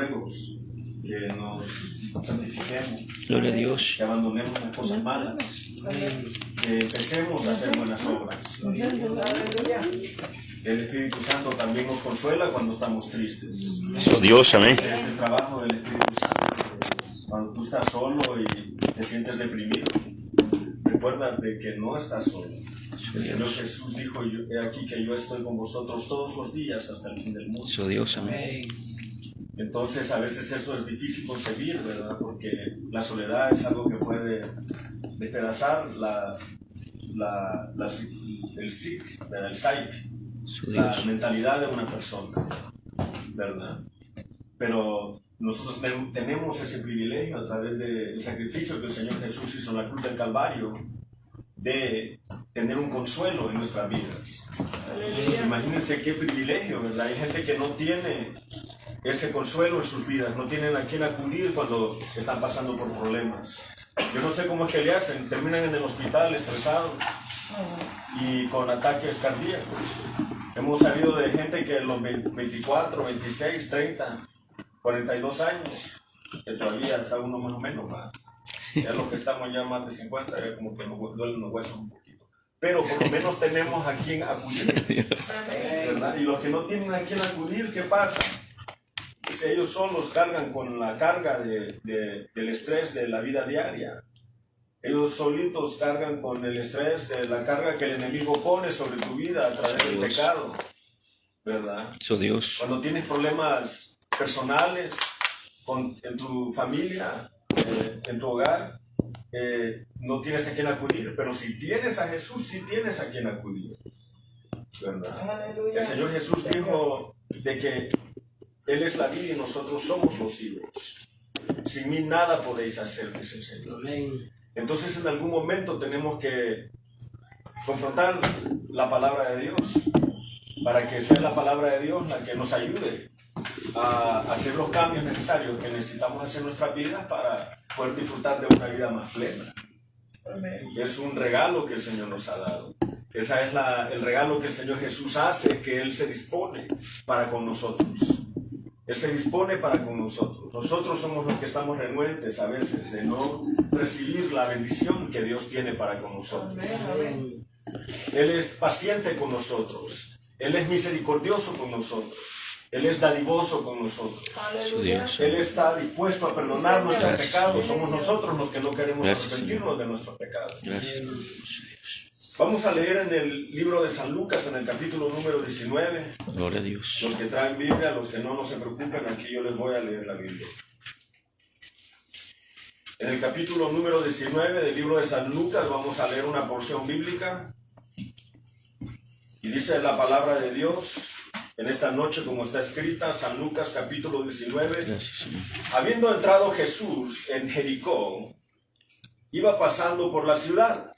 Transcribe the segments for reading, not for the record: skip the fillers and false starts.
juegos, que nos santifiquemos, Gloria a Dios. que abandonemos las cosas malas, que empecemos a hacer buenas obras. El Espíritu Santo también nos consuela cuando estamos tristes. Eso Dios, amén. Ese es el trabajo del Espíritu Santo. Cuando tú estás solo y te sientes deprimido, recuerda de que no estás solo. El Señor Jesús dijo: he aquí que yo estoy con vosotros todos los días hasta el fin del mundo. Eso Dios, amén. Entonces a veces eso es difícil concebir, ¿verdad? Porque la soledad es algo que puede despedazar el psique, ¿verdad? El psyche, la mentalidad de una persona, ¿verdad? Pero nosotros tenemos ese privilegio a través del sacrificio que el Señor Jesús hizo en la cruz del Calvario, de tener un consuelo en nuestras vidas. Imagínense qué privilegio, ¿verdad? Hay gente que no tiene ese consuelo en sus vidas, no tienen a quién acudir cuando están pasando por problemas. Yo no sé cómo es que le hacen, terminan en el hospital estresados y con ataques cardíacos. Hemos sabido de gente que a los 24, 26, 30, 42 años, que todavía está uno más o menos más. Ya los que estamos ya más de 50, ya como que nos duelen los huesos un poquito. Pero por lo menos tenemos a quien acudir, ¿verdad? Y los que no tienen a quien acudir, ¿qué pasa? Si ellos solos cargan con la carga del estrés de la vida diaria. Ellos solitos cargan con el estrés de la carga que el enemigo pone sobre tu vida a través del pecado, ¿verdad? Eso Dios. Cuando tienes problemas personales en tu familia, en tu hogar, no tienes a quien acudir, pero si tienes a Jesús, sí tienes a quien acudir, ¿verdad? El Señor Jesús dijo de que Él es la vida y nosotros somos los higos. Sin mí nada podéis hacer, dice el Señor. Entonces en algún momento tenemos que confrontar la palabra de Dios, para que sea la palabra de Dios la que nos ayude a hacer los cambios necesarios que necesitamos hacer en nuestra vida para poder disfrutar de una vida más plena. Es un regalo que el Señor nos ha dado. Ese es el regalo que el Señor Jesús hace, que Él se dispone para con nosotros. Él se dispone para con nosotros. Nosotros somos los que estamos renuentes a veces de no recibir la bendición que Dios tiene para con nosotros. Él es paciente con nosotros. Él es misericordioso con nosotros. Él es dadivoso con nosotros. Él está dispuesto a perdonar nuestros pecados. Somos nosotros los que no queremos arrepentirnos de nuestros pecados. Vamos a leer en el libro de San Lucas, en el capítulo número 19. Gloria a Dios. Los que traen Biblia, los que no se preocupen, aquí yo les voy a leer la Biblia. En el capítulo número 19 del libro de San Lucas vamos a leer una porción bíblica. Y dice la palabra de Dios en esta noche, como está escrita, San Lucas capítulo 19. Gracias, Señor. Habiendo entrado Jesús en Jericó, iba pasando por la ciudad.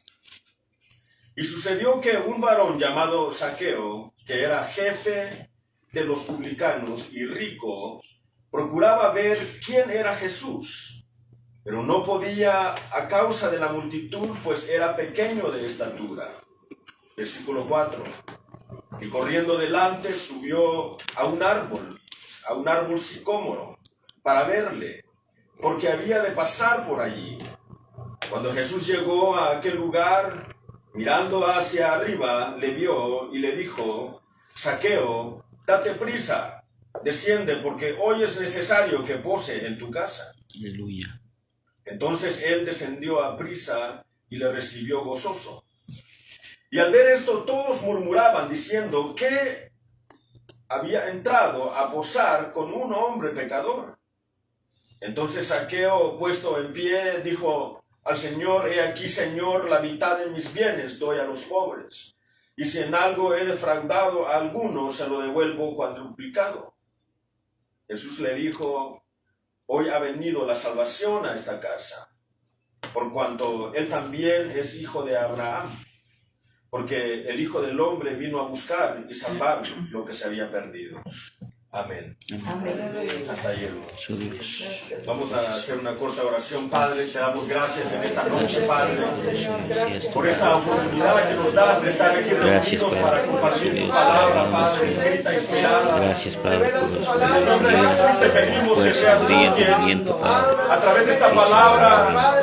Y sucedió que un varón llamado Zaqueo, que era jefe de los publicanos y rico, procuraba ver quién era Jesús, pero no podía a causa de la multitud, pues era pequeño de estatura. Versículo 4. Y corriendo delante subió a un árbol sicómoro, para verle, porque había de pasar por allí. Cuando Jesús llegó a aquel lugar, mirando hacia arriba, le vio y le dijo: Zaqueo, date prisa, desciende, porque hoy es necesario que pose en tu casa. Aleluya. Entonces él descendió a prisa y le recibió gozoso. Y al ver esto, todos murmuraban, diciendo que había entrado a posar con un hombre pecador. Entonces Zaqueo, puesto en pie, dijo al Señor: He aquí, Señor, la mitad de mis bienes doy a los pobres, y si en algo he defraudado a alguno, se lo devuelvo cuadruplicado. Jesús le dijo: Hoy ha venido la salvación a esta casa, por cuanto él también es hijo de Abraham, porque el Hijo del Hombre vino a buscar y salvar lo que se había perdido. Amén. Amén. Hasta ahí, hermano. Su Dios. Vamos a hacer una corta oración. Padre, te damos gracias en esta noche, Padre, por esta oportunidad que nos das de estar aquí reunidos para compartir tu palabra, Padre, escrita, inspirada. Gracias, Padre, por En el nombre de Jesús te pedimos que seas tú quien, a través de esta palabra,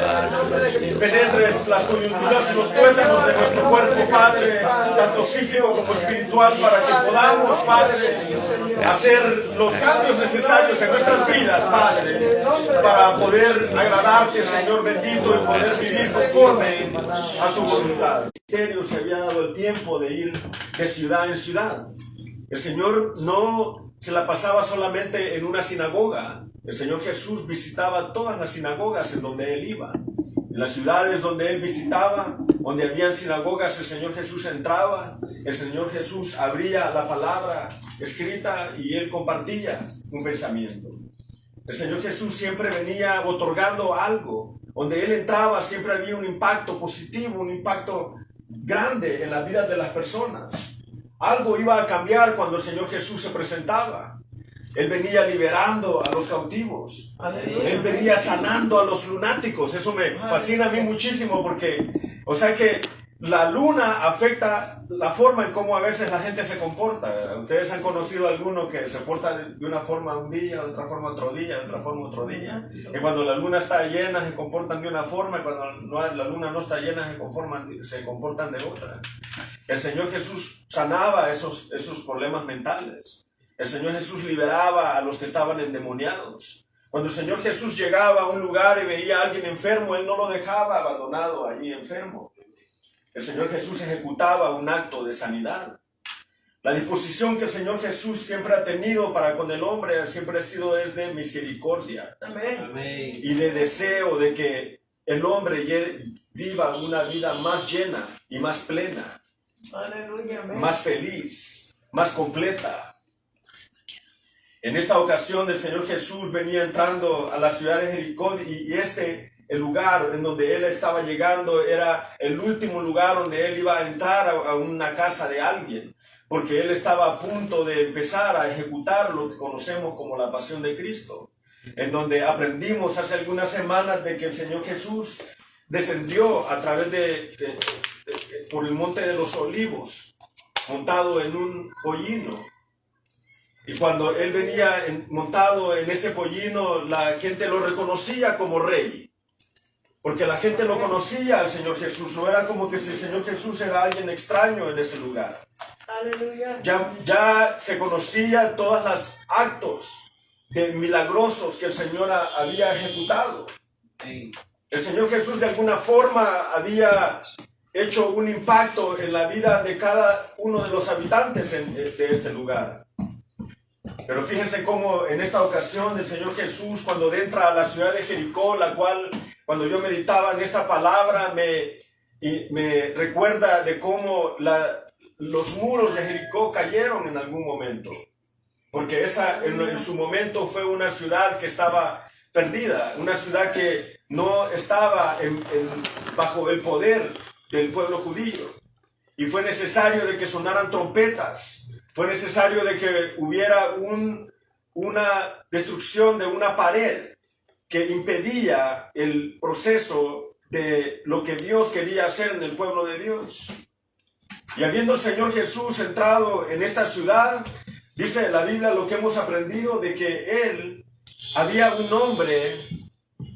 penetres las coyunturas y los tuétanos de nuestro cuerpo, Padre, tanto físico como espiritual, para que podamos, Padre, hacer los cambios necesarios en nuestras vidas, Padre, para poder agradarte, Señor bendito, y poder vivir conforme a tu voluntad. El ministerio se había dado el tiempo de ir de ciudad en ciudad. El Señor no se la pasaba solamente en una sinagoga. El Señor Jesús visitaba todas las sinagogas en donde Él iba. En las ciudades donde Él visitaba, donde habían sinagogas, el Señor Jesús entraba, el Señor Jesús abría la palabra escrita y Él compartía un pensamiento. El Señor Jesús siempre venía otorgando algo. Donde Él entraba siempre había un impacto positivo, un impacto grande en la vida de las personas. Algo iba a cambiar cuando el Señor Jesús se presentaba. Él venía liberando a los cautivos. Aleluya. Él venía sanando a los lunáticos. Eso me fascina a mí muchísimo porque, o sea que la luna afecta la forma en cómo a veces la gente se comporta. Ustedes han conocido a alguno que se porta de una forma un día, de otra forma otro día, de otra forma otro día. Y cuando la luna está llena se comportan de una forma y cuando la luna no está llena se comportan de otra. El Señor Jesús sanaba esos problemas mentales. El Señor Jesús liberaba a los que estaban endemoniados. Cuando el Señor Jesús llegaba a un lugar y veía a alguien enfermo, Él no lo dejaba abandonado allí enfermo. El Señor Jesús ejecutaba un acto de sanidad. La disposición que el Señor Jesús siempre ha tenido para con el hombre siempre ha sido de misericordia. Amén. Y de deseo de que el hombre viva una vida más llena y más plena. Aleluya, amén. Más feliz, más completa. En esta ocasión el Señor Jesús venía entrando a la ciudad de Jericó y el lugar en donde Él estaba llegando era el último lugar donde Él iba a entrar a una casa de alguien, porque Él estaba a punto de empezar a ejecutar lo que conocemos como la pasión de Cristo, en donde aprendimos hace algunas semanas de que el Señor Jesús descendió a través por el monte de los Olivos, montado en un pollino. Y cuando Él venía montado en ese pollino, la gente lo reconocía como rey. Porque la gente lo conocía al Señor Jesús. No era como que si el Señor Jesús era alguien extraño en ese lugar. Aleluya. Ya se conocía todos los actos milagrosos que el Señor había ejecutado. El Señor Jesús de alguna forma había hecho un impacto en la vida de cada uno de los habitantes de este lugar. Pero fíjense cómo en esta ocasión el Señor Jesús, cuando entra a la ciudad de Jericó, la cual cuando yo meditaba en esta palabra me recuerda de cómo los muros de Jericó cayeron en algún momento. Porque en su momento fue una ciudad que estaba perdida, una ciudad que no estaba bajo el poder del pueblo judío. Y fue necesario de que sonaran trompetas. Fue necesario de que hubiera una destrucción de una pared que impedía el proceso de lo que Dios quería hacer en el pueblo de Dios. Y habiendo el Señor Jesús entrado en esta ciudad, dice la Biblia lo que hemos aprendido de que había un hombre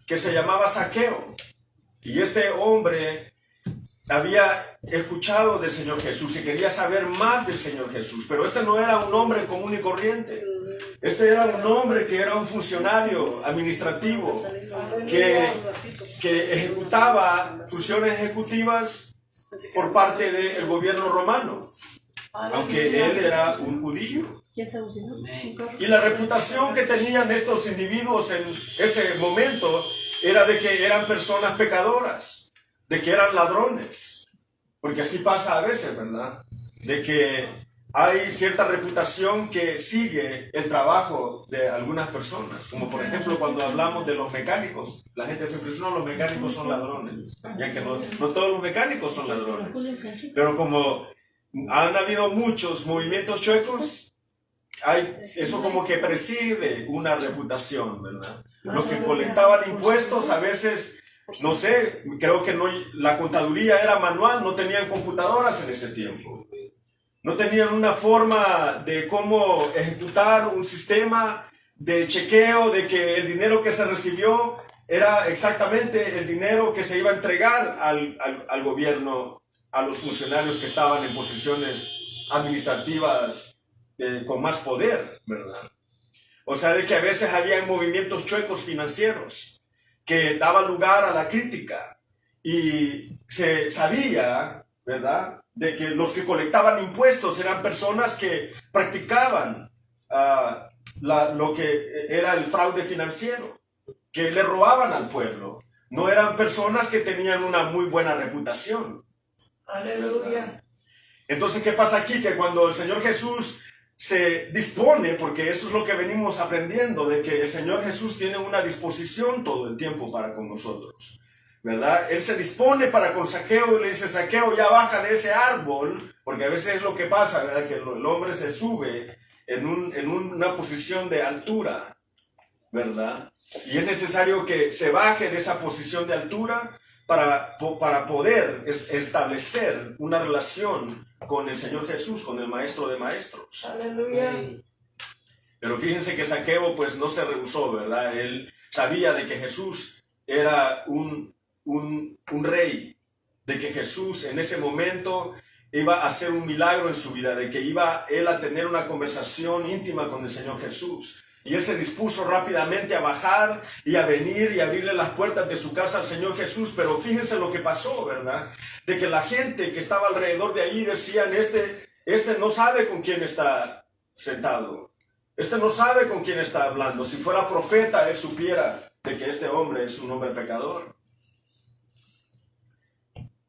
que se llamaba Zaqueo. Y este hombre había escuchado del Señor Jesús y quería saber más del Señor Jesús. Pero este no era un hombre común y corriente. Este era un hombre que era un funcionario administrativo que ejecutaba funciones ejecutivas por parte del gobierno romano, aunque él era un judío. Y la reputación que tenían estos individuos en ese momento era de que eran personas pecadoras, de que eran ladrones, porque así pasa a veces, ¿verdad? De que hay cierta reputación que sigue el trabajo de algunas personas, como por ejemplo cuando hablamos de los mecánicos, la gente siempre dice, no, los mecánicos son ladrones, ya que no todos los mecánicos son ladrones, pero como han habido muchos movimientos chuecos, eso como que preside una reputación, ¿verdad? Los que colectaban impuestos a veces, no sé, creo que no, la contaduría era manual, no tenían computadoras en ese tiempo. No tenían una forma de cómo ejecutar un sistema de chequeo de que el dinero que se recibió era exactamente el dinero que se iba a entregar al gobierno, a los funcionarios que estaban en posiciones administrativas con más poder, ¿verdad? O sea, de que a veces había movimientos chuecos financieros que daban lugar a la crítica y se sabía, ¿verdad?, de que los que colectaban impuestos eran personas que practicaban lo que era el fraude financiero, que le robaban al pueblo. No eran personas que tenían una muy buena reputación. Aleluya. Entonces, ¿qué pasa aquí? Que cuando el Señor Jesús se dispone, porque eso es lo que venimos aprendiendo, de que el Señor Jesús tiene una disposición todo el tiempo para con nosotros, ¿verdad? Él se dispone para con Zaqueo y le dice: Zaqueo, ya baja de ese árbol, porque a veces es lo que pasa, ¿verdad? Que el hombre se sube en una posición de altura, ¿verdad? Y es necesario que se baje de esa posición de altura para poder establecer una relación con el Señor Jesús, con el Maestro de Maestros. Aleluya. Pero fíjense que Zaqueo pues no se rehusó, ¿verdad? Él sabía de que Jesús era un rey, de que Jesús en ese momento iba a hacer un milagro en su vida, de que iba él a tener una conversación íntima con el Señor Jesús. Y él se dispuso rápidamente a bajar y a venir y abrirle las puertas de su casa al Señor Jesús. Pero fíjense lo que pasó, ¿verdad? De que la gente que estaba alrededor de allí decían: este no sabe con quién está sentado. Este no sabe con quién está hablando. Si fuera profeta, él supiera de que este hombre es un hombre pecador.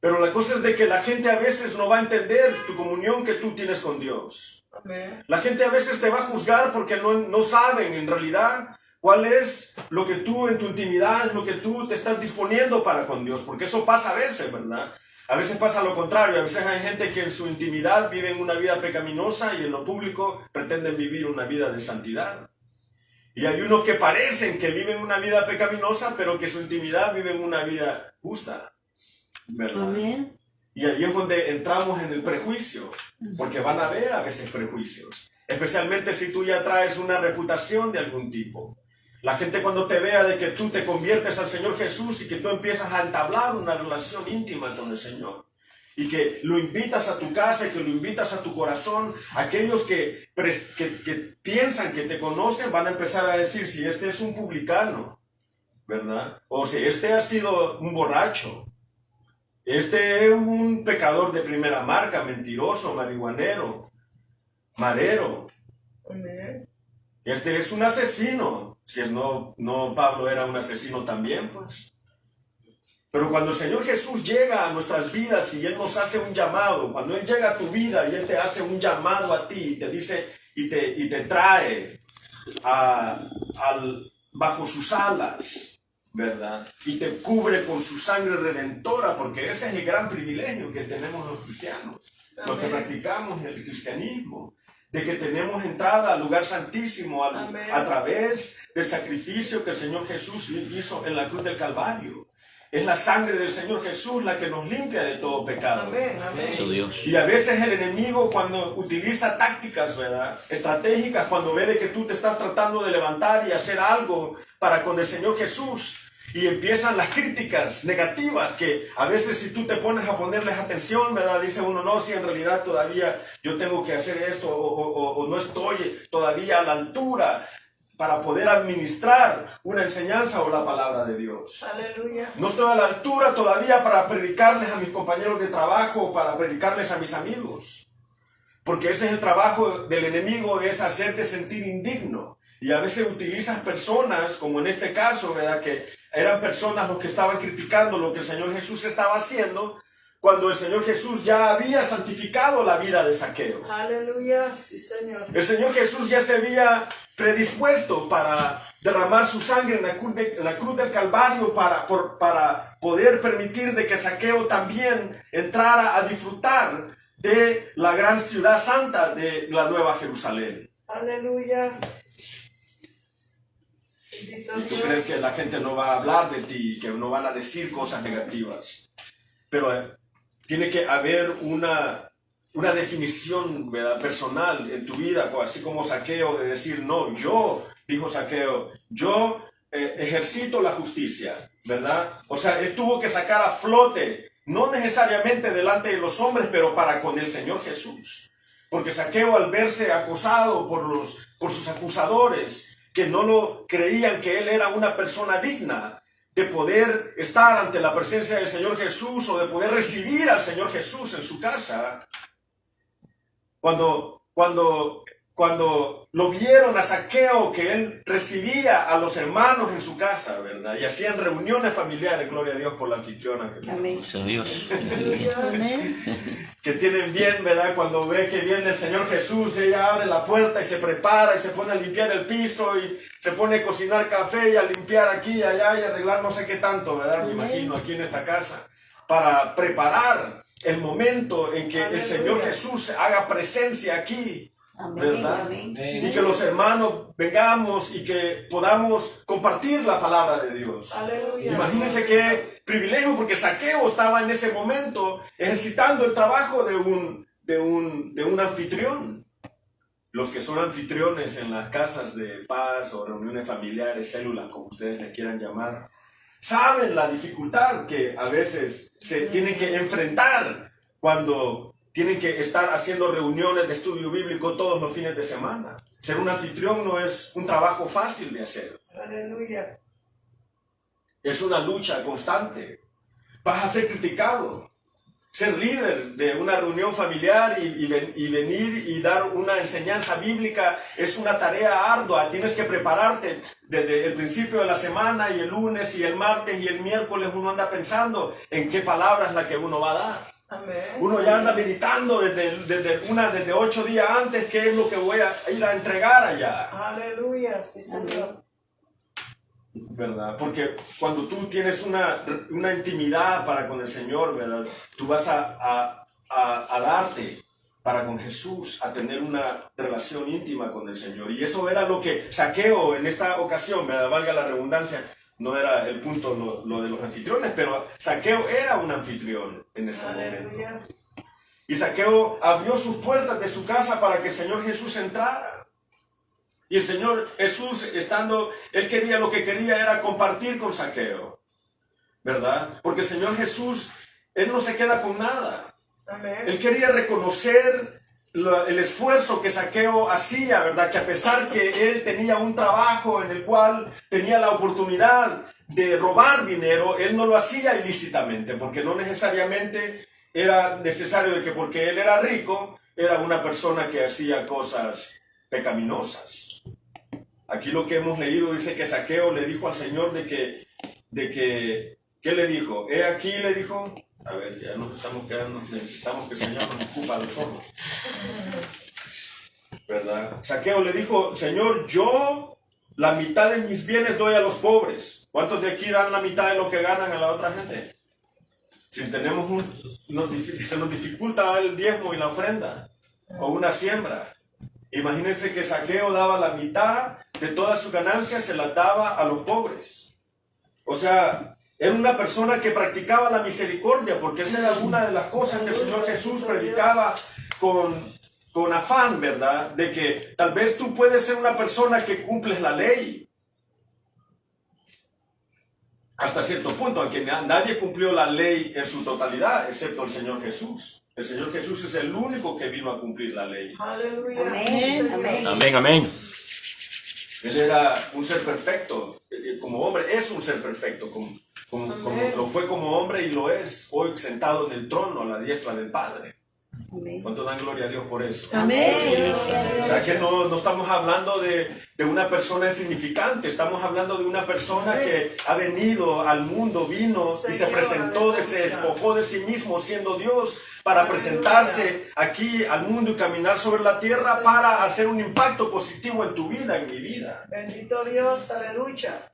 Pero la cosa es de que la gente a veces no va a entender tu comunión que tú tienes con Dios. La gente a veces te va a juzgar porque no saben en realidad cuál es lo que tú en tu intimidad, lo que tú te estás disponiendo para con Dios. Porque eso pasa a veces, ¿verdad? A veces pasa lo contrario. A veces hay gente que en su intimidad viven una vida pecaminosa y en lo público pretenden vivir una vida de santidad. Y hay unos que parecen que viven una vida pecaminosa, pero que en su intimidad viven una vida justa, ¿verdad? Amén. Y ahí es donde entramos en el prejuicio, porque van a haber a veces prejuicios, especialmente si tú ya traes una reputación de algún tipo. La gente cuando te vea de que tú te conviertes al Señor Jesús y que tú empiezas a entablar una relación íntima con el Señor, y que lo invitas a tu casa y que lo invitas a tu corazón, aquellos que piensan que te conocen van a empezar a decir: si este es un publicano, ¿verdad? O si este ha sido un borracho, este es un pecador de primera marca, mentiroso, marihuanero, madero. Amén. Este es un asesino. Si no, Pablo era un asesino también, pues. Pero cuando el Señor Jesús llega a nuestras vidas y Él nos hace un llamado, cuando Él llega a tu vida y Él te hace un llamado a ti y te dice y te trae bajo sus alas, ¿verdad? Y te cubre con su sangre redentora, porque ese es el gran privilegio que tenemos los cristianos, los que practicamos el cristianismo, de que tenemos entrada al lugar santísimo a través del sacrificio que el Señor Jesús hizo en la cruz del Calvario. Es la sangre del Señor Jesús la que nos limpia de todo pecado. Amén, amén. Y a veces el enemigo, cuando utiliza tácticas, ¿verdad?, estratégicas, cuando ve de que tú te estás tratando de levantar y hacer algo para con el Señor Jesús, y empiezan las críticas negativas, que a veces si tú te pones a ponerles atención, ¿verdad?, dice uno: no, si en realidad todavía yo tengo que hacer esto, o no estoy todavía a la altura para poder administrar una enseñanza o la palabra de Dios. Aleluya. No estoy a la altura todavía para predicarles a mis compañeros de trabajo o para predicarles a mis amigos. Porque ese es el trabajo del enemigo, es hacerte sentir indigno. Y a veces utilizas personas, como en este caso, ¿verdad?, que eran personas los que estaban criticando lo que el Señor Jesús estaba haciendo, cuando el Señor Jesús ya había santificado la vida de Zaqueo. Aleluya, sí, Señor. El Señor Jesús ya se había predispuesto para derramar su sangre en la cruz del Calvario para poder permitir de que Zaqueo también entrara a disfrutar de la gran ciudad santa de la Nueva Jerusalén. Aleluya. Bendito Y tú Dios. crees que la gente no va a hablar de ti, que no van a decir cosas negativas. Pero tiene que haber una definición, ¿verdad?, personal en tu vida, así como Zaqueo, de decir, no, yo, dijo Zaqueo, yo ejercito la justicia, ¿verdad? O sea, él tuvo que sacar a flote, no necesariamente delante de los hombres, pero para con el Señor Jesús. Porque Zaqueo, al verse acosado por sus acusadores, que no lo creían que él era una persona digna de poder estar ante la presencia del Señor Jesús o de poder recibir al Señor Jesús en su casa, cuando lo vieron a Zaqueo, que él recibía a los hermanos en su casa, ¿verdad? Y hacían reuniones familiares, gloria a Dios por la anfitriona. Amén. Dios. Que tienen bien, ¿verdad? Cuando ve que viene el Señor Jesús, ella abre la puerta y se prepara y se pone a limpiar el piso y se pone a cocinar café y a limpiar aquí y allá y a arreglar no sé qué tanto, ¿verdad? Me imagino aquí en esta casa, para preparar el momento en que el Señor Jesús haga presencia aquí, ¿verdad? Y que los hermanos vengamos y que podamos compartir la palabra de Dios. Aleluya. Imagínense qué privilegio, porque Zaqueo estaba en ese momento ejercitando el trabajo de un anfitrión. Los que son anfitriones en las casas de paz o reuniones familiares, células, como ustedes le quieran llamar, saben la dificultad que a veces se tienen que enfrentar cuando tienen que estar haciendo reuniones de estudio bíblico todos los fines de semana. Ser un anfitrión no es un trabajo fácil de hacer. Aleluya. Es una lucha constante. Vas a ser criticado. Ser líder de una reunión familiar y venir y dar una enseñanza bíblica es una tarea ardua. Tienes que prepararte desde el principio de la semana, y el lunes y el martes y el miércoles uno anda pensando en qué palabra es la que uno va a dar. Amén. Uno ya anda meditando desde 8 días antes qué es lo que voy a ir a entregar allá. Aleluya. Sí, Señor. ¿Verdad? Porque cuando tú tienes una intimidad para con el Señor, ¿verdad?, tú vas a darte para con Jesús, a tener una relación íntima con el Señor. Y eso era lo que Zaqueo en esta ocasión, ¿verdad?, valga la redundancia, no era el punto lo de los anfitriones, pero Zaqueo era un anfitrión en ese momento. Aleluya. Y Zaqueo abrió sus puertas de su casa para que el Señor Jesús entrara. Y el Señor Jesús, él quería, lo que quería era compartir con Zaqueo, ¿verdad? Porque el Señor Jesús, él no se queda con nada. Amén. Él quería reconocer el esfuerzo que Zaqueo hacía, ¿verdad? Que a pesar que él tenía un trabajo en el cual tenía la oportunidad de robar dinero, él no lo hacía ilícitamente, porque no necesariamente era necesario de que porque él era rico, era una persona que hacía cosas pecaminosas. Aquí lo que hemos leído dice que Zaqueo le dijo al Señor ¿qué le dijo? He aquí, le dijo, a ver, ya nos estamos quedando, necesitamos que el Señor nos escupa los ojos, ¿verdad? Zaqueo le dijo, Señor, yo la mitad de mis bienes doy a los pobres. ¿Cuántos de aquí dan la mitad de lo que ganan a la otra gente? Si tenemos se nos dificulta el diezmo y la ofrenda, o una siembra. Imagínense que Zaqueo daba la mitad de todas sus ganancias, se las daba a los pobres. O sea, era una persona que practicaba la misericordia, porque esa era una de las cosas que el Señor Jesús predicaba con afán, ¿verdad? De que tal vez tú puedes ser una persona que cumples la ley hasta cierto punto, aunque nadie cumplió la ley en su totalidad, excepto el Señor Jesús. El Señor Jesús es el único que vino a cumplir la ley. Aleluya. Amén. Sí, Señor. Amén. Amén, amén. Él era un ser perfecto, como hombre es un ser perfecto, como lo fue como hombre y lo es hoy sentado en el trono a la diestra del Padre. Amén. ¿Cuánto dan gloria a Dios por eso? Amén. O sea que no estamos hablando de una persona insignificante, estamos hablando de una persona que ha venido al mundo, vino y se presentó, se despojó de sí mismo siendo Dios para presentarse aquí al mundo y caminar sobre la tierra para hacer un impacto positivo en tu vida, en mi vida. Bendito Dios. Aleluya.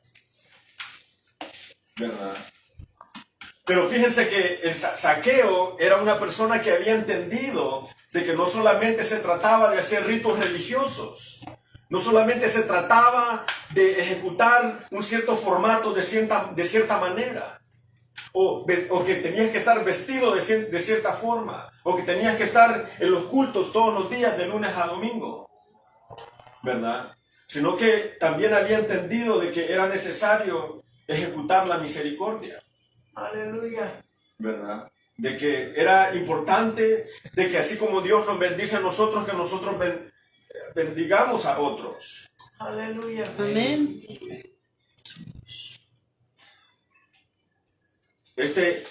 ¿Verdad? Pero fíjense que el Zaqueo era una persona que había entendido de que no solamente se trataba de hacer ritos religiosos, no solamente se trataba de ejecutar un cierto formato de cierta manera, o que tenías que estar vestido de cierta forma, o que tenías que estar en los cultos todos los días de lunes a domingo, ¿verdad? Sino que también había entendido de que era necesario ejecutar la misericordia. Aleluya. ¿Verdad? De que era importante, de que así como Dios nos bendice a nosotros, que nosotros bendigamos a otros. Aleluya. Amén. Este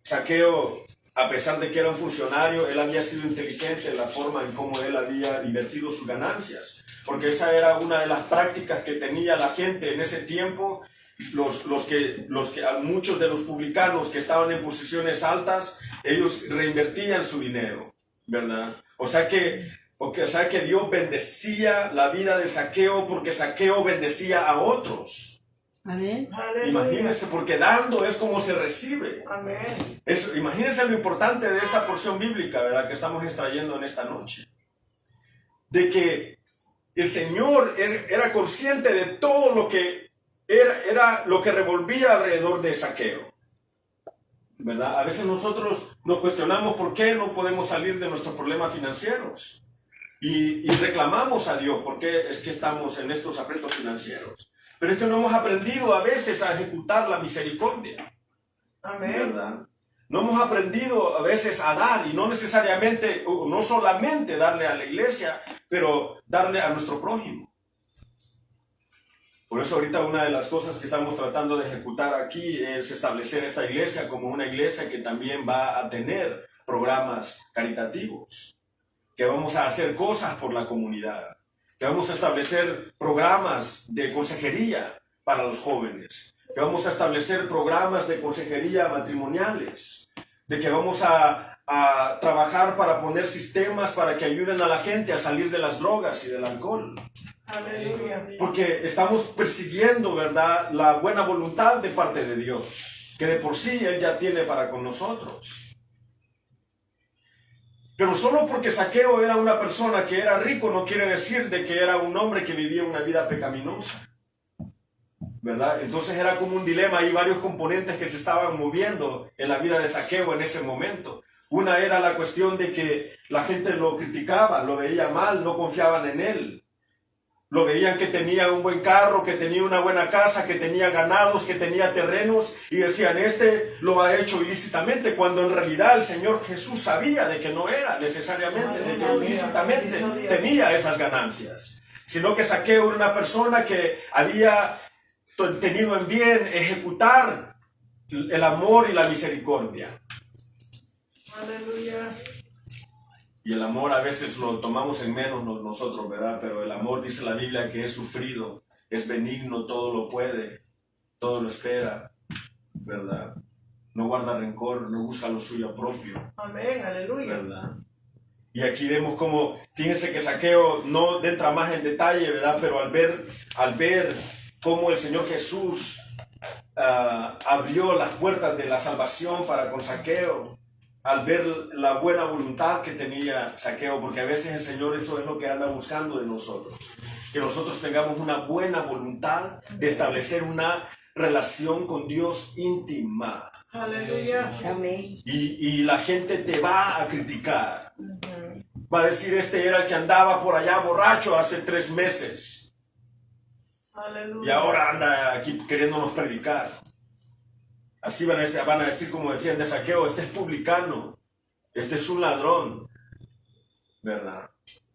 Zaqueo, a pesar de que era un funcionario, él había sido inteligente en la forma en cómo él había invertido sus ganancias, porque esa era una de las prácticas que tenía la gente en ese tiempo. Muchos de los publicanos que estaban en posiciones altas, ellos reinvertían su dinero, ¿verdad? O sea que Dios bendecía la vida de Zaqueo porque Zaqueo bendecía a otros. Amén. Aleluya. Imagínense, porque dando es como se recibe. Amén. Imagínense lo importante de esta porción bíblica, ¿verdad?, que estamos extrayendo en esta noche. De que el Señor era consciente de todo lo que era lo que revolvía alrededor de Zaqueo, ¿verdad? A veces nosotros nos cuestionamos por qué no podemos salir de nuestros problemas financieros y reclamamos a Dios por qué es que estamos en estos aprietos financieros. Pero es que no hemos aprendido a veces a ejecutar la misericordia, Amén. ¿verdad? No hemos aprendido a veces a dar, y no necesariamente, no solamente darle a la iglesia, pero darle a nuestro prójimo. Por eso ahorita una de las cosas que estamos tratando de ejecutar aquí es establecer esta iglesia como una iglesia que también va a tener programas caritativos, que vamos a hacer cosas por la comunidad, que vamos a establecer programas de consejería para los jóvenes, que vamos a establecer programas de consejería matrimoniales, de que vamos a trabajar para poner sistemas para que ayuden a la gente a salir de las drogas y del alcohol. Aleluya. Porque estamos persiguiendo, ¿verdad?, la buena voluntad de parte de Dios, que de por sí Él ya tiene para con nosotros. Pero solo porque Zaqueo era una persona que era rico no quiere decir de que era un hombre que vivía una vida pecaminosa, ¿verdad? Entonces era como un dilema, hay varios componentes que se estaban moviendo en la vida de Zaqueo en ese momento. Una era la cuestión de que la gente lo criticaba, lo veía mal, no confiaban en él. Lo veían que tenía un buen carro, que tenía una buena casa, que tenía ganados, que tenía terrenos, y decían, este lo ha hecho ilícitamente, cuando en realidad el Señor Jesús sabía de que no era necesariamente, de que ilícitamente tenía esas ganancias, sino que Zaqueo era una persona que había tenido en bien ejecutar el amor y la misericordia. Aleluya. Y el amor a veces lo tomamos en menos nosotros, ¿verdad? Pero el amor, dice la Biblia, que es sufrido, es benigno, todo lo puede, todo lo espera, ¿verdad? No guarda rencor, no busca lo suyo propio. Amén. Aleluya. ¿Verdad? Y aquí vemos como, fíjense que Zaqueo no entra más en detalle, ¿verdad? Pero al ver cómo el Señor Jesús abrió las puertas de la salvación para con Zaqueo, al ver la buena voluntad que tenía Zaqueo, porque a veces el Señor eso es lo que anda buscando de nosotros, que nosotros tengamos una buena voluntad de establecer una relación con Dios íntima. Aleluya. Amén. Y la gente te va a criticar, va a decir, este era el que andaba por allá borracho hace 3 meses Aleluya. y ahora anda aquí queriéndonos predicar. Así van a decir, como decían de Zaqueo, este es publicano, este es un ladrón, ¿verdad?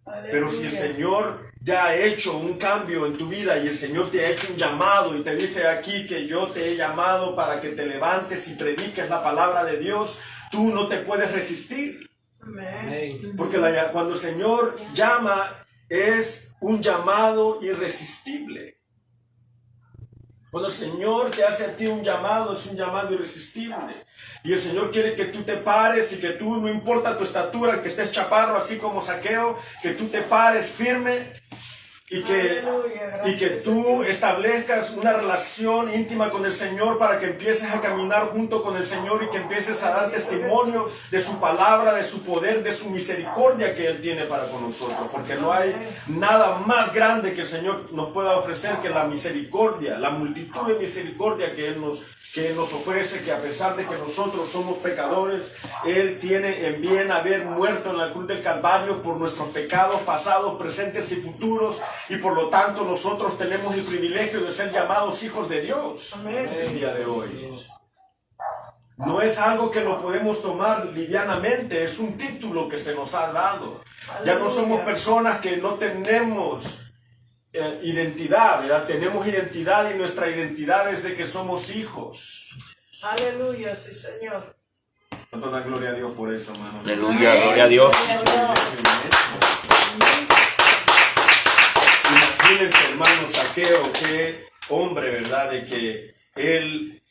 Aleluya. Pero si el Señor ya ha hecho un cambio en tu vida y el Señor te ha hecho un llamado y te dice aquí que yo te he llamado para que te levantes y prediques la palabra de Dios, tú no te puedes resistir. Amén. Porque cuando el Señor llama es un llamado irresistible. Cuando el Señor te hace a ti un llamado, es un llamado irresistible. Y el Señor quiere que tú te pares y que tú, no importa tu estatura, que estés chaparro así como Zaqueo, que tú te pares firme y que tú establezcas una relación íntima con el Señor para que empieces a caminar junto con el Señor y que empieces a dar testimonio de su palabra, de su poder, de su misericordia que Él tiene para con nosotros. Porque no hay nada más grande que el Señor nos pueda ofrecer que la misericordia, la multitud de misericordia que Él nos ofrece, que a pesar de que nosotros somos pecadores, Él tiene en bien haber muerto en la cruz del Calvario por nuestros pecados pasados, presentes y futuros, y por lo tanto nosotros tenemos el privilegio de ser llamados hijos de Dios el día de hoy. No es algo que lo podemos tomar livianamente, es un título que se nos ha dado. Ya no somos personas que no tenemos identidad, ¿verdad? Tenemos identidad y nuestra identidad es de que somos hijos. Aleluya, sí, Señor. ¿Cuánto da gloria a Dios por eso, hermano? Aleluya, gloria a Dios. Imagínense, hermano, Zaqueo, qué hombre, ¿verdad? De que él,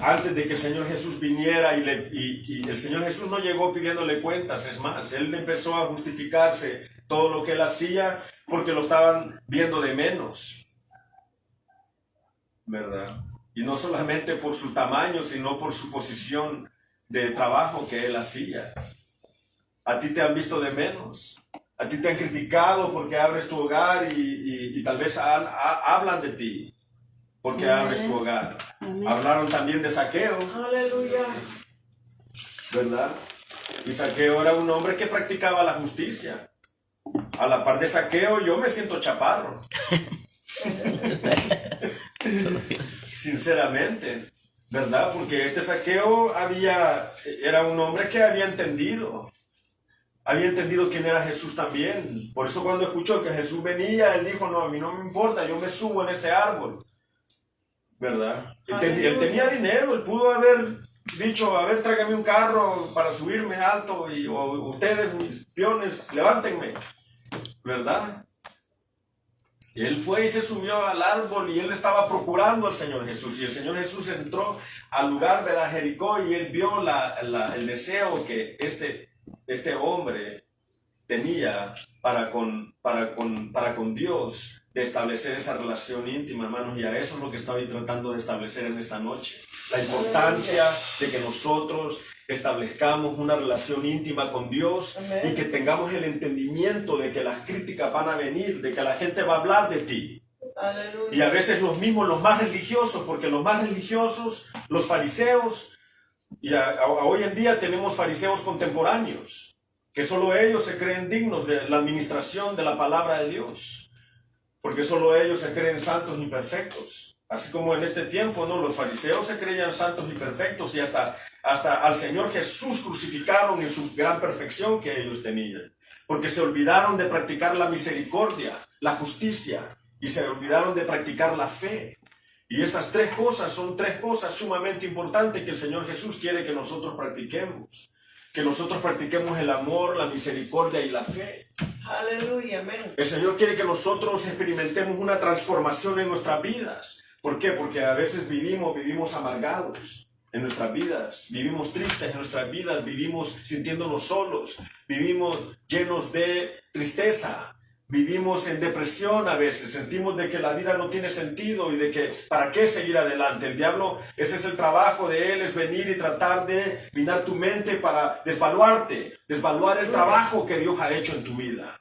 antes de que el Señor Jesús viniera y el Señor Jesús no llegó pidiéndole cuentas, es más, él empezó a justificarse todo lo que él hacía porque lo estaban viendo de menos, ¿verdad? Y no solamente por su tamaño, sino por su posición de trabajo que él hacía. A ti te han visto de menos. A ti te han criticado porque abres tu hogar y tal vez hablan de ti porque abres tu hogar. Hablaron también de Zaqueo. Aleluya. ¿Verdad? Y Zaqueo era un hombre que practicaba la justicia. A la par de Zaqueo yo me siento chaparro. Sinceramente, ¿verdad? Porque este Zaqueo era un hombre que había entendido quién era Jesús también. Por eso cuando escuchó que Jesús venía, él dijo, no, a mí no me importa, yo me subo en este árbol, ¿verdad? Él tenía dinero, él pudo haber dicho, a ver, tráigame un carro para subirme alto, o ustedes, mis peones, levántenme, ¿verdad? Él fue y se subió al árbol y él estaba procurando al Señor Jesús. Y el Señor Jesús entró al lugar de Jericó y él vio el deseo que este hombre tenía para con Dios, de establecer esa relación íntima, hermanos. Y a eso es lo que estoy tratando de establecer en esta noche. La importancia de que nosotros establezcamos una relación íntima con Dios. Amén. Y que tengamos el entendimiento de que las críticas van a venir, de que la gente va a hablar de ti. Aleluya. Y a veces los más religiosos, porque los más religiosos, los fariseos, y hoy en día tenemos fariseos contemporáneos, que solo ellos se creen dignos de la administración de la palabra de Dios, porque solo ellos se creen santos y perfectos. Así como en este tiempo, ¿no? Los fariseos se creían santos y perfectos y hasta al Señor Jesús crucificaron en su gran perfección que ellos tenían. Porque se olvidaron de practicar la misericordia, la justicia, y se olvidaron de practicar la fe. Y esas tres cosas son tres cosas sumamente importantes que el Señor Jesús quiere que nosotros practiquemos. Que nosotros practiquemos el amor, la misericordia y la fe. Aleluya, amén. El Señor quiere que nosotros experimentemos una transformación en nuestras vidas. ¿Por qué? Porque a veces vivimos amargados en nuestras vidas, vivimos tristes en nuestras vidas, vivimos sintiéndonos solos, vivimos llenos de tristeza, vivimos en depresión a veces, sentimos de que la vida no tiene sentido y de que ¿para qué seguir adelante? El diablo, ese es el trabajo de él, es venir y tratar de minar tu mente para desvaluar el trabajo que Dios ha hecho en tu vida.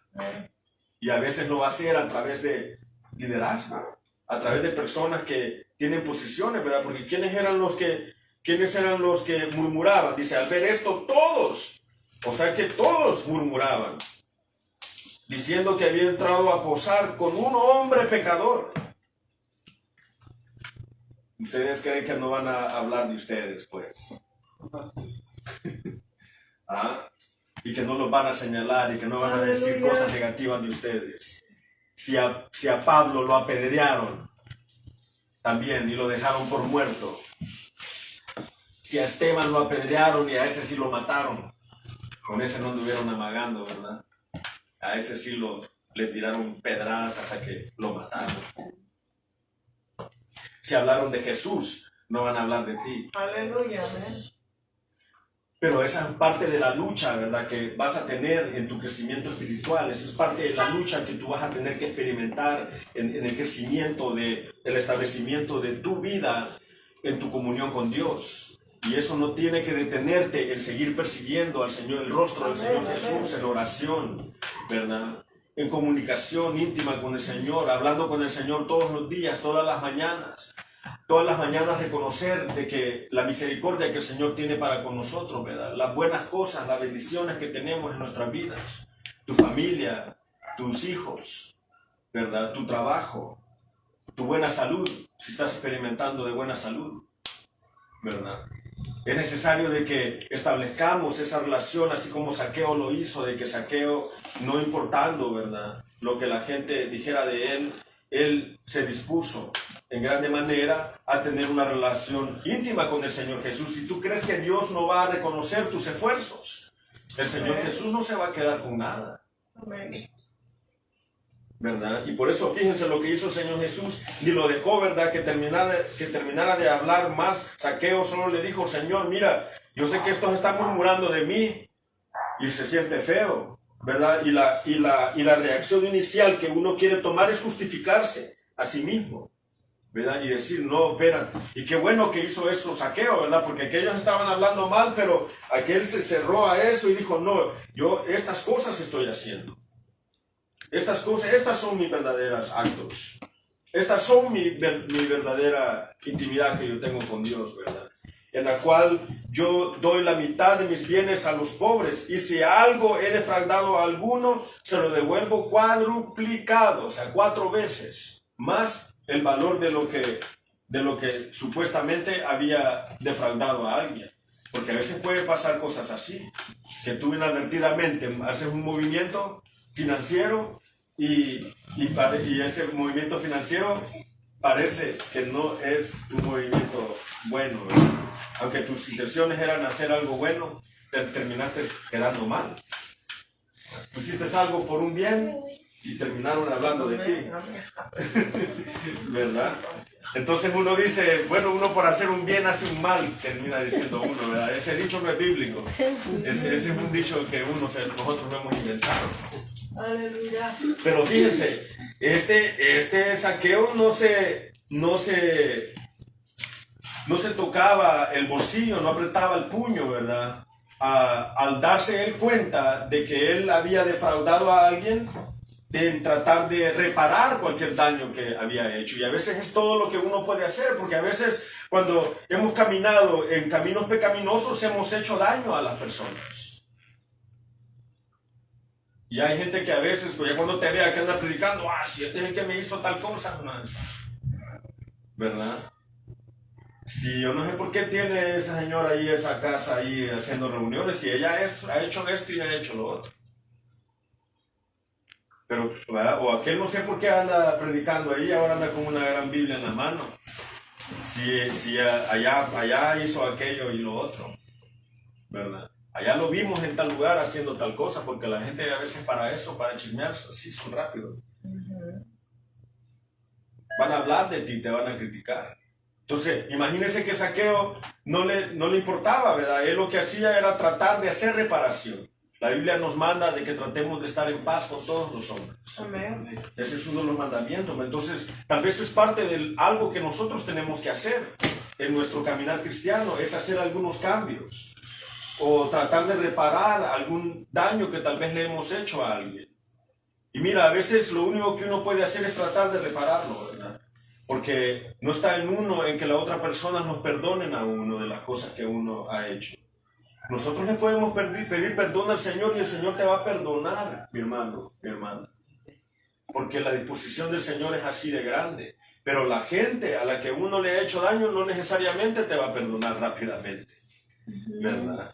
Y a veces lo va a hacer a través de liderazgo, a través de personas que tienen posiciones, ¿verdad? Porque ¿quiénes eran los que murmuraban? Dice, al ver esto todos, o sea que todos murmuraban, diciendo que había entrado a posar con un hombre pecador. ¿Ustedes creen que no van a hablar de ustedes, pues? ¿Ah? Y que no los van a señalar y que no van a decir cosas negativas de ustedes. Si a Pablo lo apedrearon también y lo dejaron por muerto. Si a Esteban lo apedrearon y a ese sí lo mataron. Con ese no anduvieron amagando, ¿verdad? A ese sí le tiraron pedradas hasta que lo mataron. Si hablaron de Jesús, no van a hablar de ti. Aleluya, amén. Pero esa es parte de la lucha, ¿verdad?, que vas a tener en tu crecimiento espiritual. Eso es parte de la lucha que tú vas a tener que experimentar en el crecimiento, el establecimiento de tu vida en tu comunión con Dios. Y eso no tiene que detenerte en seguir persiguiendo al Señor, el rostro del Señor Jesús, en oración, ¿verdad?, en comunicación íntima con el Señor, hablando con el Señor todos los días, todas las mañanas. Todas las mañanas reconocer de que la misericordia que el Señor tiene para con nosotros, ¿verdad?, las buenas cosas, las bendiciones que tenemos en nuestras vidas, tu familia, tus hijos, ¿verdad?, tu trabajo, tu buena salud, si estás experimentando de buena salud, ¿verdad? Es necesario de que establezcamos esa relación, así como Zaqueo lo hizo, de que Zaqueo, no importando, ¿verdad?, lo que la gente dijera de él se dispuso en grande manera a tener una relación íntima con el Señor Jesús. Si tú crees que Dios no va a reconocer tus esfuerzos, el Señor Jesús no se va a quedar con nada. Amén. ¿Verdad? Y por eso fíjense lo que hizo el Señor Jesús, ni lo dejó, ¿verdad?, que terminara de hablar más. Zaqueo solo le dijo: Señor, mira, yo sé que estos están murmurando de mí, y se siente feo, ¿verdad? Y la reacción inicial que uno quiere tomar es justificarse a sí mismo, ¿verdad? Y decir: no, espera, y qué bueno que hizo eso Zaqueo, ¿verdad? Porque aquellos estaban hablando mal, pero aquel se cerró a eso y dijo: no, yo estas cosas estoy haciendo. Estas cosas, estas son mis verdaderos actos. Estas son mi verdadera intimidad que yo tengo con Dios, ¿verdad? En la cual yo doy la mitad de mis bienes a los pobres, y si algo he defraudado a alguno, se lo devuelvo cuadruplicado, o sea, 4 veces más el valor de lo que supuestamente había defraudado a alguien. Porque a veces puede pasar cosas así, que tú inadvertidamente haces un movimiento financiero y ese movimiento financiero parece que no es un movimiento bueno, ¿verdad? Aunque tus intenciones eran hacer algo bueno, te terminaste quedando mal. Hiciste algo por un bien y terminaron hablando de ti, ¿verdad? Entonces uno dice, bueno, uno por hacer un bien hace un mal, termina diciendo uno, ¿verdad? Ese dicho no es bíblico. Ese es un dicho que nosotros lo hemos inventado. Aleluya. Pero fíjense, este Zaqueo no se tocaba el bolsillo, no apretaba el puño, ¿verdad? Al darse él cuenta de que él había defraudado a alguien, en tratar de reparar cualquier daño que había hecho. Y a veces es todo lo que uno puede hacer, porque a veces cuando hemos caminado en caminos pecaminosos hemos hecho daño a las personas. Y hay gente que a veces, pues ya cuando te vea que anda predicando, si este es el que me hizo tal cosa, ¿verdad? Si yo no sé por qué tiene esa señora ahí, esa casa ahí haciendo reuniones, si ella ha hecho esto y ha hecho lo otro. Pero, ¿verdad? O aquel no sé por qué anda predicando ahí, ahora anda con una gran Biblia en la mano. Si allá hizo aquello y lo otro, ¿verdad? Allá lo vimos en tal lugar haciendo tal cosa, porque la gente a veces para chismearse, así son rápidos. Van a hablar de ti, te van a criticar. Entonces, imagínense que Zaqueo no le importaba, ¿verdad? Él lo que hacía era tratar de hacer reparación. La Biblia nos manda de que tratemos de estar en paz con todos los hombres. Amén. Ese es uno de los mandamientos. Entonces, tal vez es parte de algo que nosotros tenemos que hacer en nuestro caminar cristiano, es hacer algunos cambios o tratar de reparar algún daño que tal vez le hemos hecho a alguien. Y mira, a veces lo único que uno puede hacer es tratar de repararlo, ¿verdad? Porque no está en uno en que la otra persona nos perdonen a uno de las cosas que uno ha hecho. Nosotros le podemos pedir perdón al Señor y el Señor te va a perdonar, mi hermano, mi hermana. Porque la disposición del Señor es así de grande. Pero la gente a la que uno le ha hecho daño no necesariamente te va a perdonar rápidamente, ¿verdad?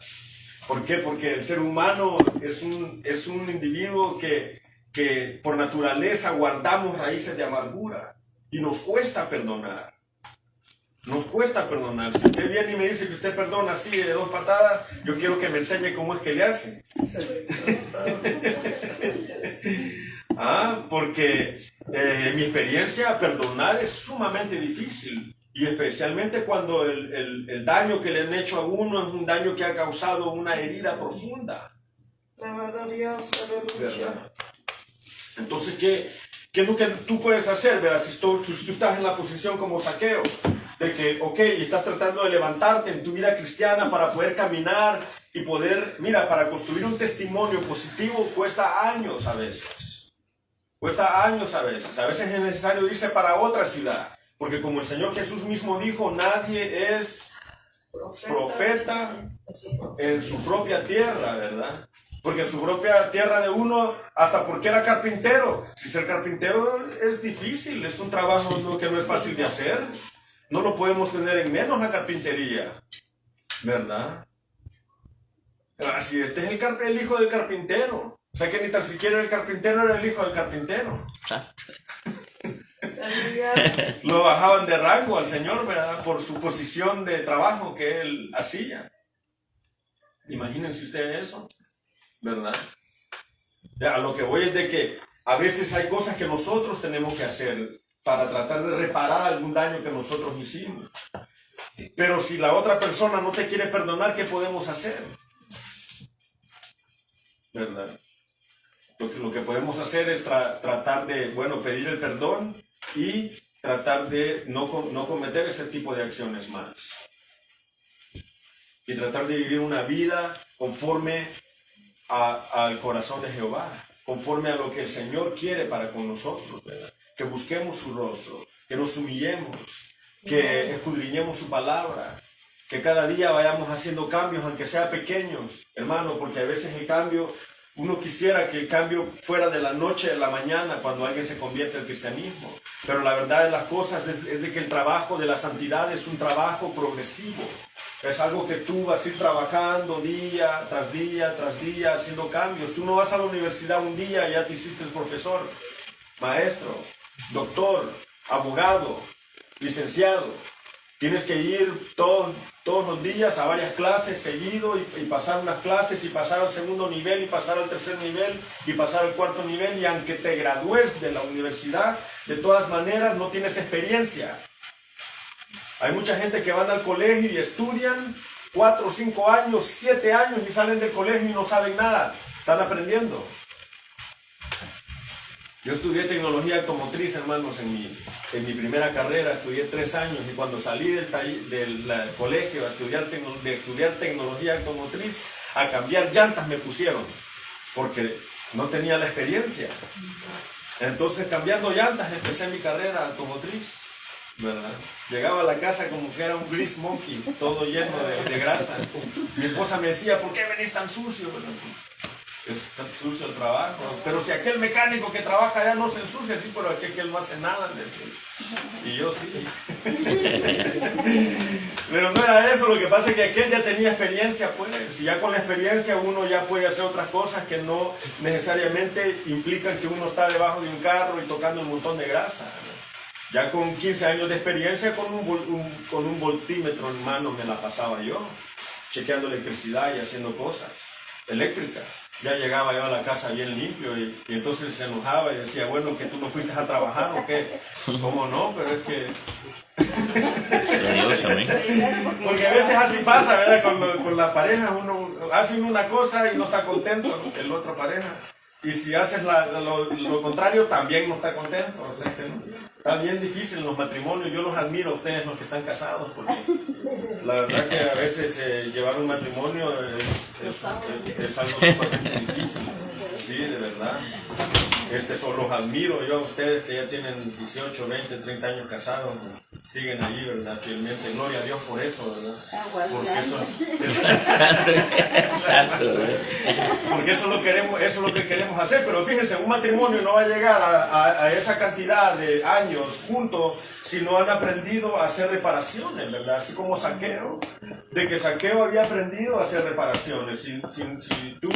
¿Por qué? Porque el ser humano es un individuo que por naturaleza guardamos raíces de amargura y nos cuesta perdonar. Nos cuesta perdonar. Si usted viene y me dice que usted perdona así de 2 patadas, yo quiero que me enseñe cómo es que le hace. Porque en mi experiencia perdonar es sumamente difícil. Y especialmente cuando el daño que le han hecho a uno es un daño que ha causado una herida profunda. La verdad, Dios, aleluya. ¿Verdad? Entonces, ¿qué es lo que tú puedes hacer? ¿Verdad? Si tú estás en la posición como Zaqueo, de que, ok, estás tratando de levantarte en tu vida cristiana para poder caminar y poder, mira, para construir un testimonio positivo cuesta años a veces. Cuesta años a veces. A veces es necesario irse para otra ciudad. Porque como el Señor Jesús mismo dijo, nadie es profeta en su propia tierra, ¿verdad? Porque en su propia tierra de uno, hasta porque era carpintero. Si ser carpintero es difícil, es un trabajo que no es fácil de hacer. No lo podemos tener en menos la carpintería, ¿verdad? Así este es el hijo del carpintero. O sea que ni tan siquiera el carpintero era el hijo del carpintero. Lo bajaban de rango al Señor, ¿verdad? Por su posición de trabajo que él hacía. Imagínense ustedes eso, ¿verdad? Ya, a lo que voy es de que a veces hay cosas que nosotros tenemos que hacer para tratar de reparar algún daño que nosotros hicimos. Pero si la otra persona no te quiere perdonar, ¿qué podemos hacer? ¿Verdad? Lo que podemos hacer es tratar de, bueno, pedir el perdón y tratar de no cometer ese tipo de acciones más. Y tratar de vivir una vida conforme al corazón de Jehová, conforme a lo que el Señor quiere para con nosotros, ¿verdad? Que busquemos su rostro, que nos humillemos, que escudriñemos su palabra, que cada día vayamos haciendo cambios, aunque sean pequeños, hermano, porque a veces el cambio, uno quisiera que el cambio fuera de la noche a la mañana cuando alguien se convierte al cristianismo, pero la verdad de las cosas es de que el trabajo de la santidad es un trabajo progresivo. Es algo que tú vas a ir trabajando día tras día tras día, haciendo cambios. Tú no vas a la universidad un día y ya te hiciste profesor, maestro, doctor, abogado, licenciado. Tienes que ir todos los días a varias clases seguido y pasar unas clases y pasar al segundo nivel y pasar al tercer nivel y pasar al cuarto nivel. Y aunque te gradúes de la universidad, de todas maneras no tienes experiencia. Hay mucha gente que van al colegio y estudian 4, 5 años, 7 años y salen del colegio y no saben nada. Están aprendiendo. Yo estudié tecnología automotriz, hermanos, en mi primera carrera. Estudié 3 años y cuando salí del colegio a estudiar tecnología automotriz, a cambiar llantas me pusieron, porque no tenía la experiencia. Entonces, cambiando llantas, empecé mi carrera automotriz, ¿verdad? Llegaba a la casa como que era un grease monkey, todo lleno de grasa. Mi esposa me decía, ¿por qué venís tan sucio? Es tan sucio el trabajo. Pero si aquel mecánico que trabaja allá no se ensucia, sí, pero aquel no hace nada. Y yo sí. Pero no era eso, lo que pasa es que aquel ya tenía experiencia, pues. Si ya con la experiencia uno ya puede hacer otras cosas que no necesariamente implican que uno está debajo de un carro y tocando un montón de grasa. Ya con 15 años de experiencia, con un voltímetro en mano me la pasaba yo, chequeando electricidad y haciendo cosas eléctricas. Ya llegaba yo a la casa bien limpio y entonces se enojaba y decía, bueno, que tú no fuiste a trabajar o qué. ¿Cómo no? Pero es que... Porque a veces así pasa, ¿verdad? Con las parejas, uno hace una cosa y no está contento, ¿no? El otro pareja. Y si haces lo contrario, también no está contento. O sea, que está bien difícil los matrimonios. Yo los admiro a ustedes, los que están casados, porque la verdad que a veces llevar un matrimonio es algo sumamente difícil. Sí, de verdad. Los admiro yo a ustedes que ya tienen 18, 20, 30 años casados. Siguen ahí, ¿verdad? Fielmente. Gloria a Dios por eso, ¿verdad? Porque eso es lo que queremos hacer. Pero fíjense, un matrimonio no va a llegar a esa cantidad de años juntos si no han aprendido a hacer reparaciones, ¿verdad? Así como Zaqueo, de que Zaqueo había aprendido a hacer reparaciones. Si tú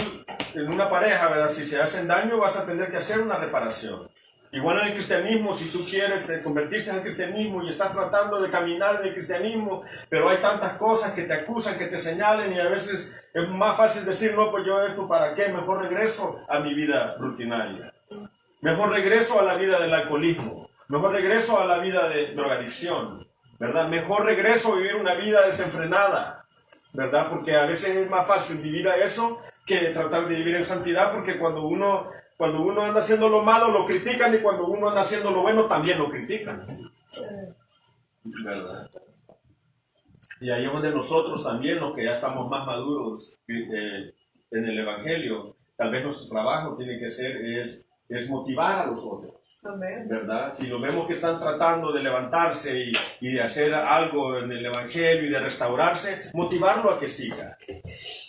en una pareja, ¿verdad? Si se hacen daño, vas a tener que hacer una reparación. Igual en el cristianismo, si tú quieres convertirse al cristianismo y estás tratando de caminar en el cristianismo, pero hay tantas cosas que te acusan, que te señalen, y a veces es más fácil decir, no, pues yo esto para qué, mejor regreso a mi vida rutinaria, mejor regreso a la vida del alcoholismo, mejor regreso a la vida de drogadicción, ¿verdad? Mejor regreso a vivir una vida desenfrenada, ¿verdad? Porque a veces es más fácil vivir a eso que tratar de vivir en santidad, porque cuando uno anda haciendo lo malo lo critican, y cuando uno anda haciendo lo bueno también lo critican, ¿verdad? Y ahí es donde nosotros también, los que ya estamos más maduros en el Evangelio, tal vez nuestro trabajo tiene que ser es motivar a los otros, ¿verdad? Si lo vemos que están tratando de levantarse y de hacer algo en el Evangelio y de restaurarse, motivarlo a que siga,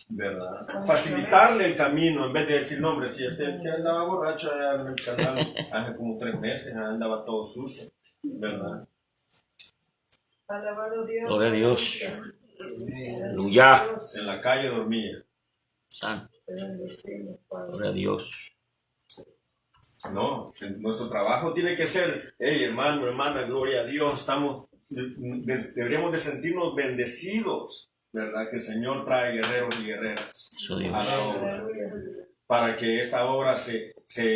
¿verdad? Facilitarle el camino en vez de decir, no, hombre, si que andaba borracho allá en el canal hace como 3 meses, andaba todo sucio, ¿verdad? Alabado Dios. Gloria a Dios. Aleluya. En la calle dormía. Santo. Te bendecimos, Padre. Gloria a Dios. No, nuestro trabajo tiene que ser, hey, hermano, hermana, gloria a Dios, deberíamos de sentirnos bendecidos, ¿verdad? Que el Señor trae guerreros y guerreras a la obra, Aleluya. para que esta obra se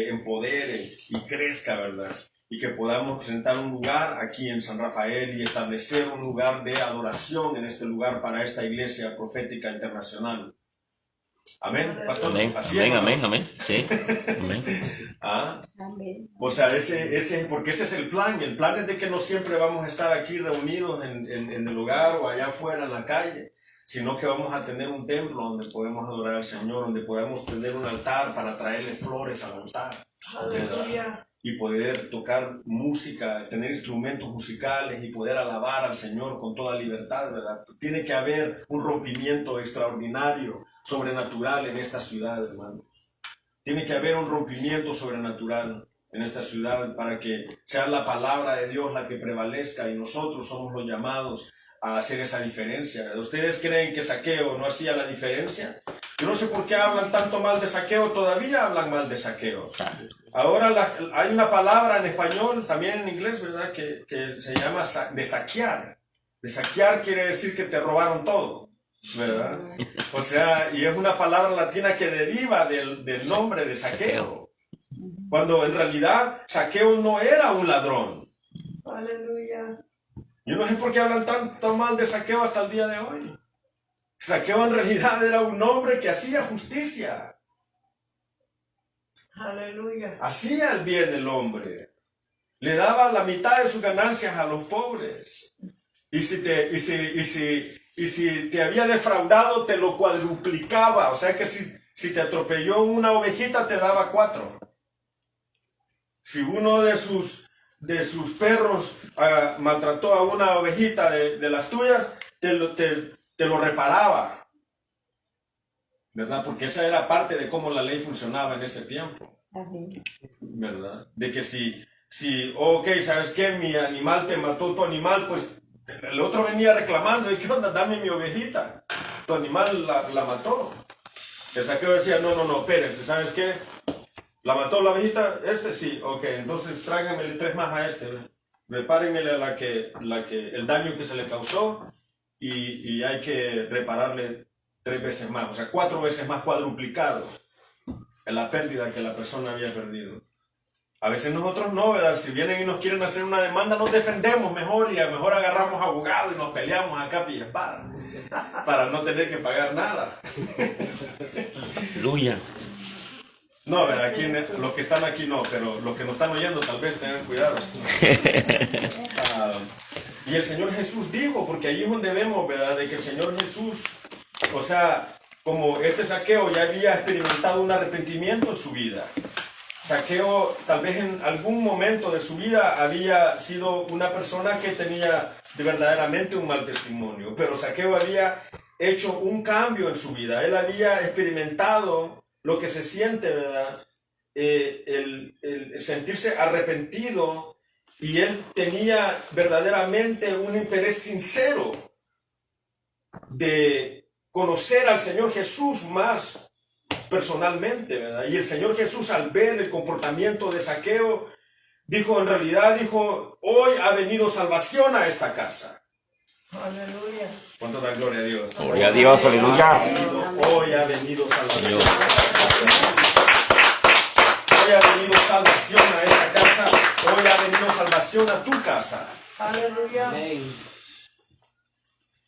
empodere y crezca, ¿verdad? Y que podamos presentar un lugar aquí en San Rafael y establecer un lugar de adoración en este lugar para esta iglesia profética internacional. Amén, pastor. Amén, Así amén, es, ¿no? amén, amén. Sí, amén. Amén. O sea, porque ese es el plan. El plan es de que no siempre vamos a estar aquí reunidos en el lugar o allá afuera en la calle, sino que vamos a tener un templo donde podemos adorar al Señor, donde podemos tener un altar para traerle flores al altar. Aleluya. Y poder tocar música, tener instrumentos musicales y poder alabar al Señor con toda libertad, ¿verdad? Tiene que haber un rompimiento extraordinario, sobrenatural en esta ciudad, hermanos. Tiene que haber un rompimiento sobrenatural en esta ciudad para que sea la palabra de Dios la que prevalezca, y nosotros somos los llamados a hacer esa diferencia. ¿Ustedes creen que Zaqueo no hacía la diferencia? Yo no sé por qué hablan tanto mal de Zaqueo, todavía hablan mal de Zaqueo. Ahora hay una palabra en español, también en inglés, ¿verdad? Que se llama de saquear. De saquear quiere decir que te robaron todo, ¿verdad? O sea, y es una palabra latina que deriva del nombre de Zaqueo. Cuando en realidad Zaqueo no era un ladrón. Aleluya. Yo no sé por qué hablan tanto mal de Zaqueo hasta el día de hoy. Zaqueo en realidad era un hombre que hacía justicia. Aleluya. Hacía el bien el hombre. Le daba la mitad de sus ganancias a los pobres. Y si te había defraudado, te lo cuadruplicaba. O sea que si te atropelló una ovejita, te daba 4. Si uno de sus perros maltrató a una ovejita de las tuyas, te lo reparaba, ¿verdad? Porque esa era parte de cómo la ley funcionaba en ese tiempo, ¿verdad? De que ok, ¿sabes qué? Mi animal te mató, tu animal, pues el otro venía reclamando, ¿y qué onda? Dame mi ovejita, tu animal la mató. El Zaqueo decía, no, espérense, ¿sabes qué? ¿La mató la ovejita? Sí, ok, entonces tráiganmele 3 más a repárenmele el daño que se le causó, y hay que repararle 3 veces más, o sea, 4 veces más, cuadruplicado en la pérdida que la persona había perdido. A veces nosotros no, ¿verdad? Si vienen y nos quieren hacer una demanda, nos defendemos mejor, y a lo mejor agarramos abogados y nos peleamos a capa y espada para no tener que pagar nada. Aleluya. No, ¿verdad? Los que están aquí no, pero los que nos están oyendo tal vez tengan cuidado. Y el Señor Jesús dijo, porque ahí es donde vemos, ¿verdad? De que el Señor Jesús, o sea, como este Zaqueo ya había experimentado un arrepentimiento en su vida. Zaqueo tal vez en algún momento de su vida había sido una persona que tenía verdaderamente un mal testimonio, pero Zaqueo había hecho un cambio en su vida. Él había experimentado lo que se siente, ¿verdad? El sentirse arrepentido, y él tenía verdaderamente un interés sincero de conocer al Señor Jesús más personalmente, ¿verdad? Y el Señor Jesús, al ver el comportamiento de Zaqueo, dijo, hoy ha venido salvación a esta casa. Aleluya. ¿Cuánto da gloria a Dios? Gloria a Dios, aleluya. Hoy ha venido salvación. Hoy ha venido salvación a esta casa. Hoy ha venido salvación a tu casa. Aleluya.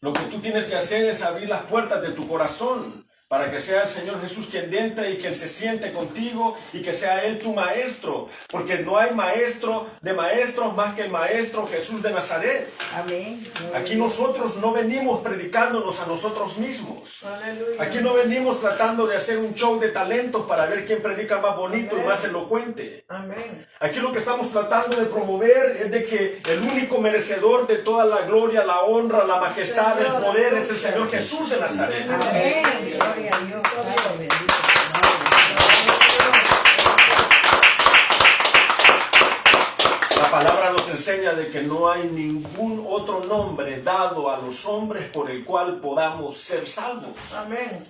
Lo que tú tienes que hacer es abrir las puertas de tu corazón para que sea el Señor Jesús quien entre y quien se siente contigo y que sea Él tu maestro, porque no hay maestro de maestros más que el maestro Jesús de Nazaret. Amén. Aquí nosotros no venimos predicándonos a nosotros mismos. Aleluya. Aquí no venimos tratando de hacer un show de talentos para ver quién predica más bonito y más elocuente. Amén. Aquí lo que estamos tratando de promover es de que el único merecedor de toda la gloria, la honra, la majestad, el poder es el Señor Jesús de Nazaret. Amén. Gloria a Dios, Padre bendito. La palabra nos enseña de que no hay ningún otro nombre dado a los hombres por el cual podamos ser salvos. Amén.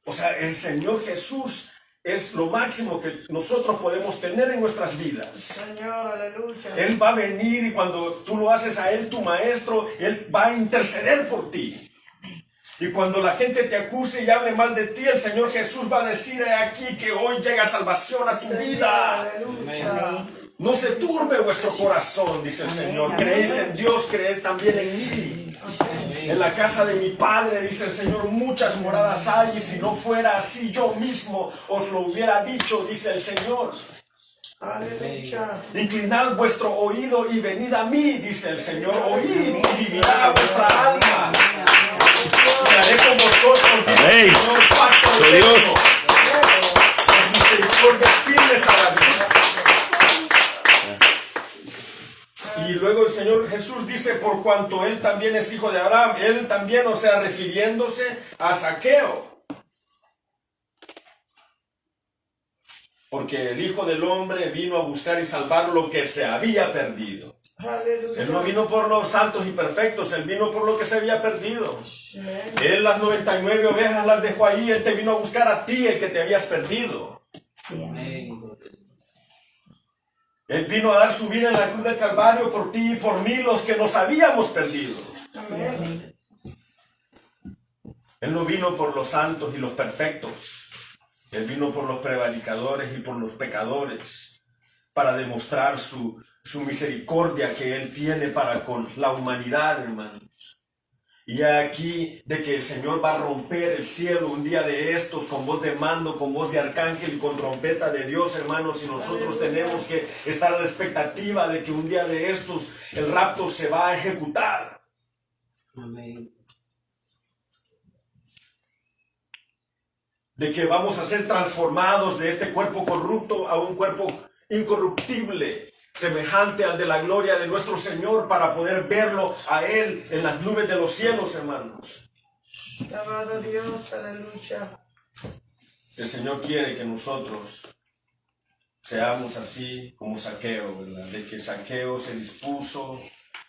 O sea, el Señor Jesús es lo máximo que nosotros podemos tener en nuestras vidas. Señor, aleluya. Él va a venir y cuando tú lo haces a Él tu maestro, Él va a interceder por ti. Y cuando la gente te acuse y hable mal de ti, el Señor Jesús va a decir: "He aquí que hoy llega salvación a tu vida". Aleluya. No se turbe vuestro corazón, dice el Señor. Creéis en Dios, creed también en mí. En la casa de mi Padre, dice el Señor, muchas moradas hay, y si no fuera así, yo mismo os lo hubiera dicho, dice el Señor. Aleluya. Inclinad vuestro oído y venid a mí, dice el Señor. Oíd y vivirá vuestra alma. Y haré con vosotros, dice Amén. el Señor, pacto Soy eterno. Dios. Las misericordias firmes a la vida. Y luego el Señor Jesús dice: por cuanto Él también es hijo de Abraham. Él también, o sea, refiriéndose a Zaqueo. Porque el Hijo del Hombre vino a buscar y salvar lo que se había perdido. Aleluya. Él no vino por los santos y perfectos, Él vino por lo que se había perdido. Amén. Él las 99 ovejas las dejó ahí, Él te vino a buscar a ti, el que te habías perdido. Él vino a dar su vida en la cruz del Calvario por ti y por mí, los que nos habíamos perdido. Amén. Él no vino por los santos y los perfectos. Él vino por los prevaricadores y por los pecadores, para demostrar su misericordia que Él tiene para con la humanidad, hermanos. Y aquí de que el Señor va a romper el cielo un día de estos con voz de mando, con voz de arcángel y con trompeta de Dios, hermanos. Y nosotros tenemos que estar a la expectativa de que un día de estos el rapto se va a ejecutar. Amén. De que vamos a ser transformados de este cuerpo corrupto a un cuerpo incorruptible, semejante al de la gloria de nuestro Señor, para poder verlo a Él en las nubes de los cielos, hermanos. Alabado Dios, aleluya. El Señor quiere que nosotros seamos así como Zaqueo, ¿verdad? De que Zaqueo se dispuso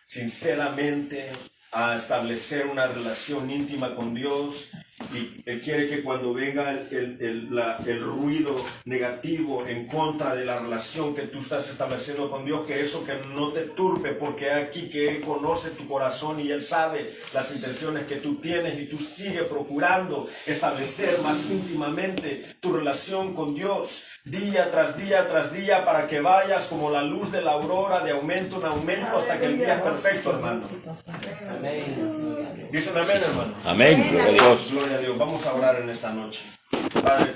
sinceramente a establecer una relación íntima con Dios, y Él quiere que cuando venga el ruido negativo en contra de la relación que tú estás estableciendo con Dios, que eso que no te turbe, porque aquí que Él conoce tu corazón y Él sabe las intenciones que tú tienes, y tú sigues procurando establecer más íntimamente tu relación con Dios día tras día tras día, para que vayas como la luz de la aurora, de aumento en aumento, hasta que el día es perfecto, hermano. Dicen amén, hermano. Amén. Gloria a Dios. Gloria a Dios. Vamos a orar en esta noche. Padre,